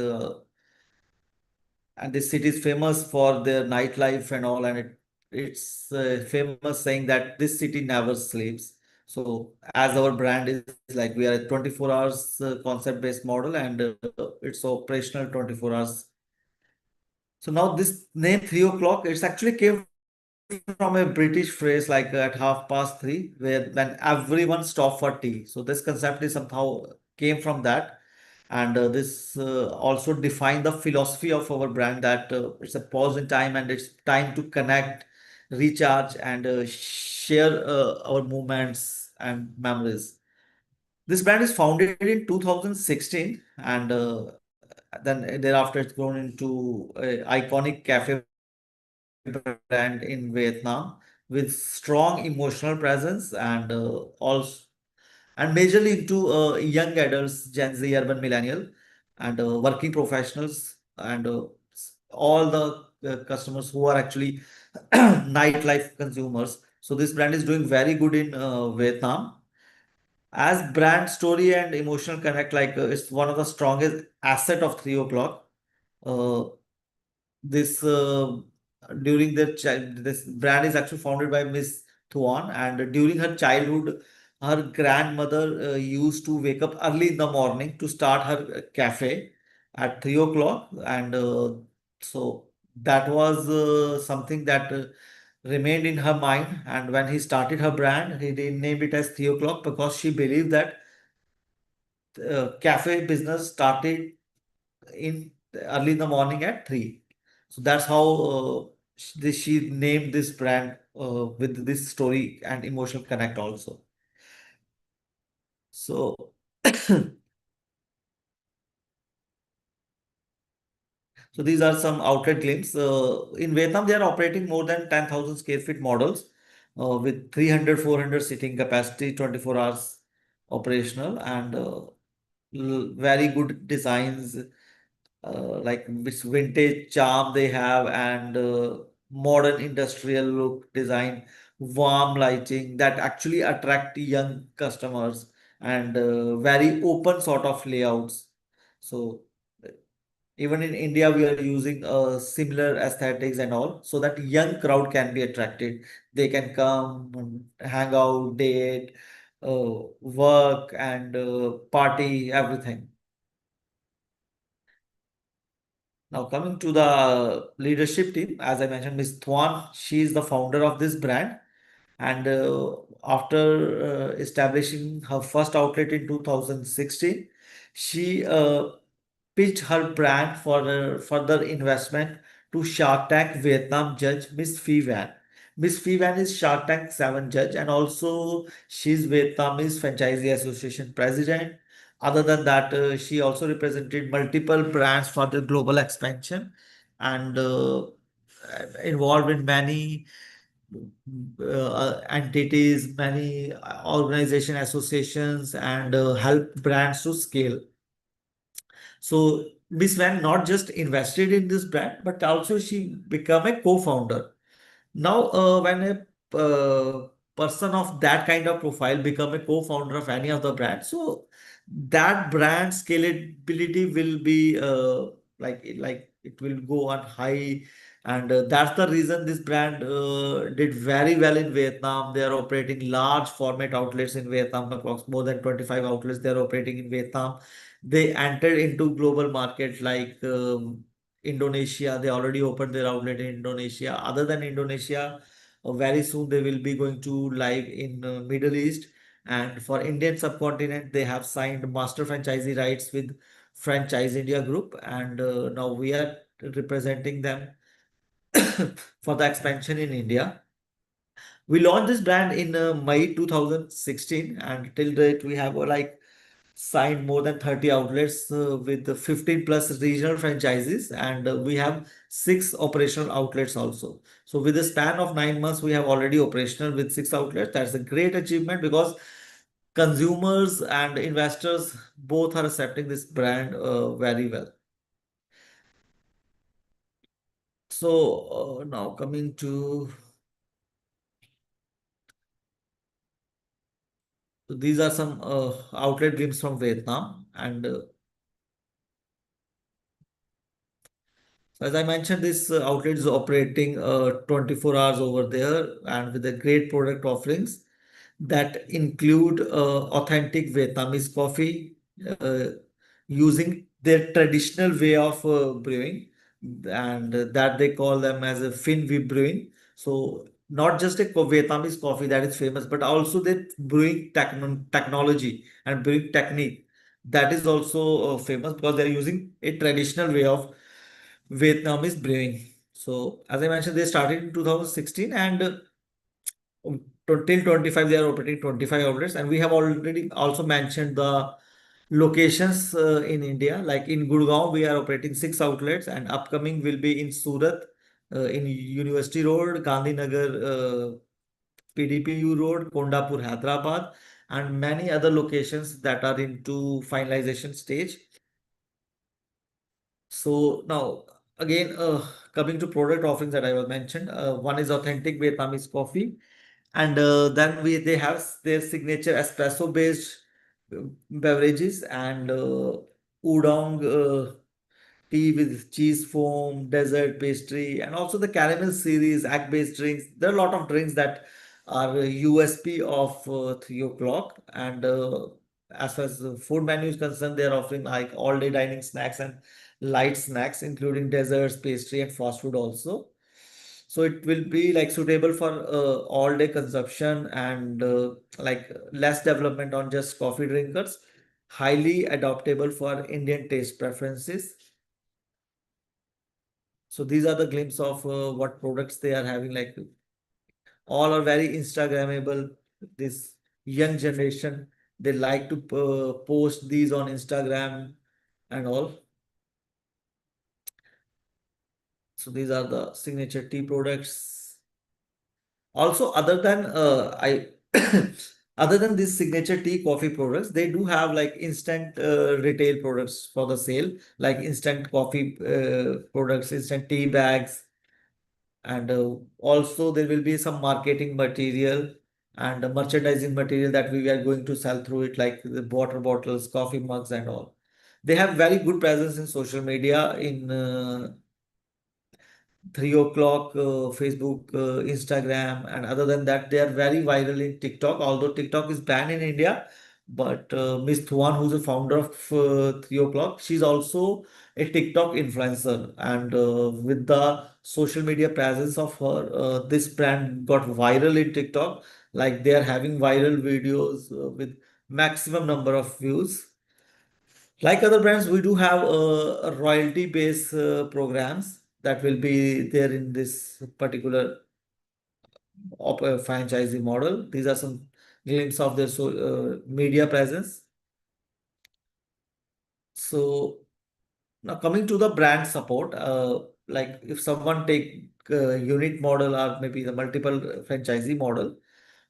and this city is famous for their nightlife and all, and it's famous saying that this city never sleeps. So as our brand is like, we are a 24 hours concept based model, and it's operational 24 hours. So now this name 3 o'clock, it's actually came from a British phrase like at 3:30, where when everyone stop for tea. So this concept is somehow came from that, and this also defined the philosophy of our brand, that it's a pause in time, and it's time to connect, recharge, and share our moments and memories. This brand is founded in 2016, and then thereafter it's grown into a iconic cafe brand in Vietnam with strong emotional presence, and also and majorly into young adults, Gen Z, urban millennial, and working professionals, and all the customers who are actually nightlife consumers. So this brand is doing very good in Vietnam. As brand story and emotional connect, like it's one of the strongest asset of 3 o'clock. Uh, this during their child, this brand is actually founded by Miss Thuan, and during her childhood, her grandmother used to wake up early in the morning to start her cafe at 3 o'clock, and so that was something that remained in her mind. And when he started her brand, he named it as 3 o'clock, because she believed that cafe business started in early in the morning at 3. So that's how she named this brand with this story and emotional connect also. So So these are some outlet glimpse. In Vietnam, they are operating more than 10,000 square feet models with 300, 400 seating capacity, 24 hours operational, and very good designs, like this vintage charm they have, and modern industrial look design, warm lighting that actually attract young customers, and very open sort of layouts. So even in India, we are using similar aesthetics and all, so that young crowd can be attracted. They can come, hang out, date, work, and party, everything. Now, coming to the leadership team, as I mentioned, Miss Thwan, she is the founder of this brand. And after establishing her first outlet in 2016, she pitched her brand for further investment to Shark Tank Vietnam judge Miss Phi Van. Miss Phi Van is Shark Tank 7 judge, and also she's Vietnamese Franchisee Association president. Other than that, she also represented multiple brands for the global expansion, and involved in many entities, many organization associations, and help brands to scale. So Miss Van not just invested in this brand, but also she become a co-founder. Now, when a person of that kind of profile become a co-founder of any of the brands, so that brand scalability will be like it will go on high, and that's the reason this brand did very well in Vietnam. They are operating large format outlets in Vietnam, across more than 25 outlets they are operating in Vietnam. They entered into global markets like Indonesia. They already opened their outlet in Indonesia. Other than Indonesia, very soon they will be going to live in Middle East. And for Indian subcontinent, they have signed master franchisee rights with Franchise India Group, and now we are representing them for the expansion in India. We launched this brand in May 2016, and till date we have signed more than 30 outlets with the 15 plus regional franchises, and we have 6 operational outlets also. So with a span of 9 months, we have already operational with 6 outlets. That's a great achievement because consumers and investors both are accepting this brand very well. So now coming to, these are some outlet glimpses from Vietnam, and so as I mentioned, this outlet is operating 24 hours over there, and with a great product offerings that include authentic Vietnamese coffee, uh, using their traditional way of brewing, and that they call them as a Fin V brewing. So not just a Vietnamese coffee that is famous, but also the brewing technology and brewing technique that is also famous, because they're using a traditional way of Vietnamese brewing. So as I mentioned, they started in 2016, and till 25 they are operating 25 outlets, and we have already also mentioned the locations in India. Like in Gurgaon, we are operating 6 outlets, and upcoming will be in Surat, in University Road, Gandhinagar, PDPU Road, Kondapur, Hyderabad, and many other locations that are into finalization stage. So now again, coming to product offerings that I was mentioned, one is authentic Vietnamese coffee, and then they have their signature espresso based beverages, and udong tea with cheese foam, dessert pastry, and also the caramel series, egg based drinks. There are a lot of drinks that are USP of 3 o'clock, and as far as the food menu is concerned, they are offering like all day dining snacks and light snacks, including desserts, pastry, and fast food also. So it will be like suitable for all day consumption, and like less development on just coffee drinkers, highly adaptable for Indian taste preferences. So these are the glimpse of what products they are having. Like all are very Instagrammable. This young generation, they like to post these on Instagram and all. So these are the signature tea products. Also, other than I other than these signature tea coffee products, they do have like instant retail products for the sale, like instant coffee products, instant tea bags, and also there will be some marketing material and merchandising material that we are going to sell through it, like the water bottles, coffee mugs, and all. They have very good presence in social media in 3 o'clock, Facebook, Instagram, and other than that, they are very viral in TikTok. Although TikTok is banned in India, but Miss Thuan, who's the founder of 3 o'clock, she's also a TikTok influencer, and with the social media presence of her, this brand got viral in TikTok. Like they are having viral videos with maximum number of views. Like other brands, we do have royalty-based programs that will be there in this particular franchisee model. These are some glimpses of their media presence. So now coming to the brand support, like if someone take unit model or maybe the multiple franchisee model,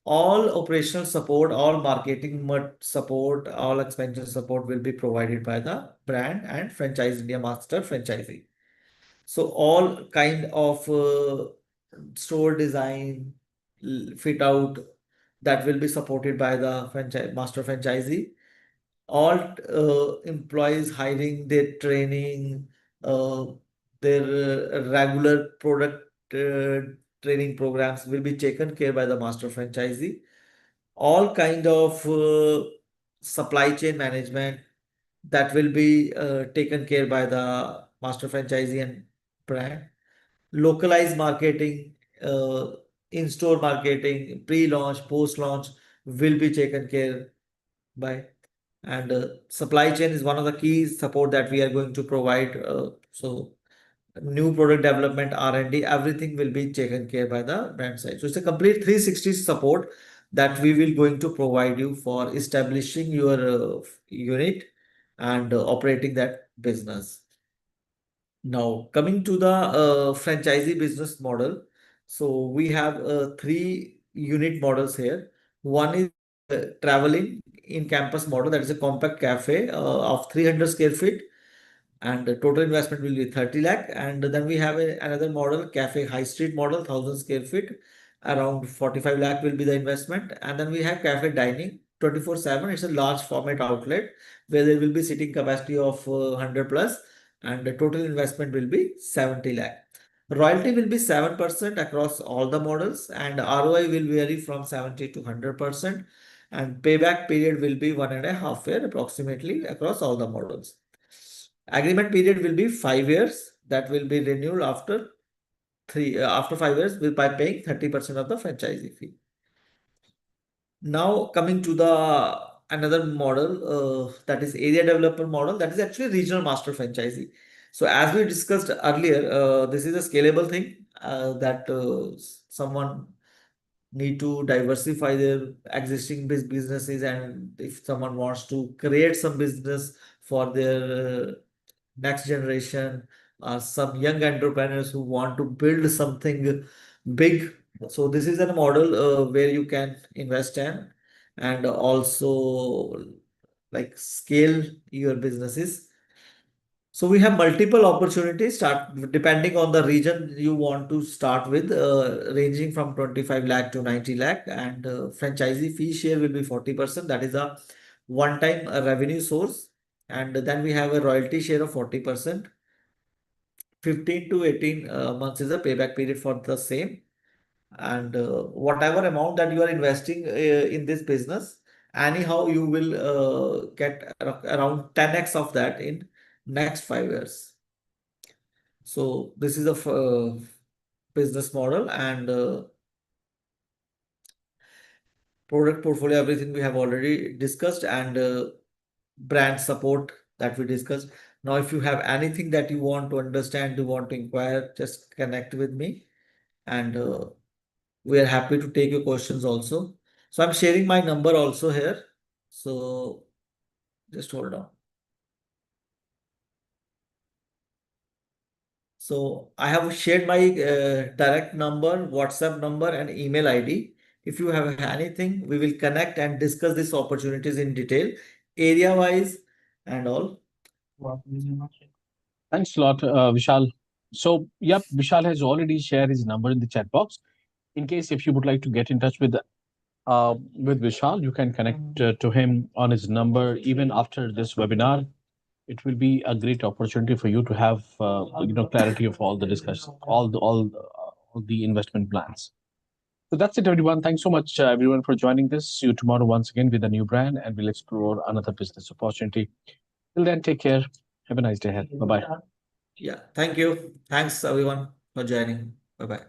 all operational support, all marketing support, all expansion support will be provided by the brand and franchise India master franchisee. So all kind of store design, fit out, that will be supported by the franchise master franchisee. All employees hiring, their training, uh, their regular product training programs will be taken care by the master franchisee. All kind of supply chain management that will be taken care by the master franchisee and brand. Localized marketing, in-store marketing, pre-launch, post-launch will be taken care by. And supply chain is one of the key support that we are going to provide. So new product development, R&D, everything will be taken care by the brand side. So it's a complete 360 support that we will going to provide you for establishing your unit and operating that business. Now, coming to the franchisee business model. So we have three unit models here. One is traveling in campus model, that is a compact cafe of 300 square feet, and the total investment will be 30 lakh. And then we have another model, cafe high street model, 1,000 square feet, around 45 lakh will be the investment. And then we have cafe dining 24/7. It's a large format outlet where there will be sitting capacity of 100 plus, and the total investment will be 70 lakh. Royalty will be 7% across all the models, and ROI will vary from 70 to 100%, and payback period will be 1.5 year approximately across all the models. Agreement period will be 5 years. That will be renewed after 5 years with by paying 30% of the franchisee fee. Now coming to the another model, that is area developer model, that is actually regional master franchisee. So as we discussed earlier, this is a scalable thing that someone need to diversify their existing businesses, and if someone wants to create some business for their next generation, some young entrepreneurs who want to build something big. So this is a model where you can invest in and also like scale your businesses. So we have multiple opportunities start depending on the region you want to start with, ranging from 25 lakh to 90 lakh, and franchisee fee share will be 40%. That is a one-time revenue source. And then we have a royalty share of 40%. 15 to 18 months is the payback period for the same. And whatever amount that you are investing in this business, anyhow, you will get around 10x of that in next 5 years. So this is a business model, and product portfolio, everything we have already discussed, and brand support that we discussed. Now, if you have anything that you want to understand, you want to inquire, just connect with me, and we are happy to take your questions also. So I'm sharing my number also here. So just hold on. So I have shared my direct number, WhatsApp number, and email ID. If you have anything, we will connect and discuss these opportunities in detail, area-wise and all. Thanks a lot, Vishal. So, yep, Vishal has already shared his number in the chat box. In case if you would like to get in touch with Vishal, you can connect to him on his number even after this webinar. It will be a great opportunity for you to have clarity of all the discussion, all the investment plans. So that's it, everyone. Thanks so much, everyone, for joining this. See you tomorrow once again with a new brand, and we'll explore another business opportunity. Till then, take care. Have a nice day ahead. Bye bye. Yeah, thank you. Thanks everyone for joining. Bye bye.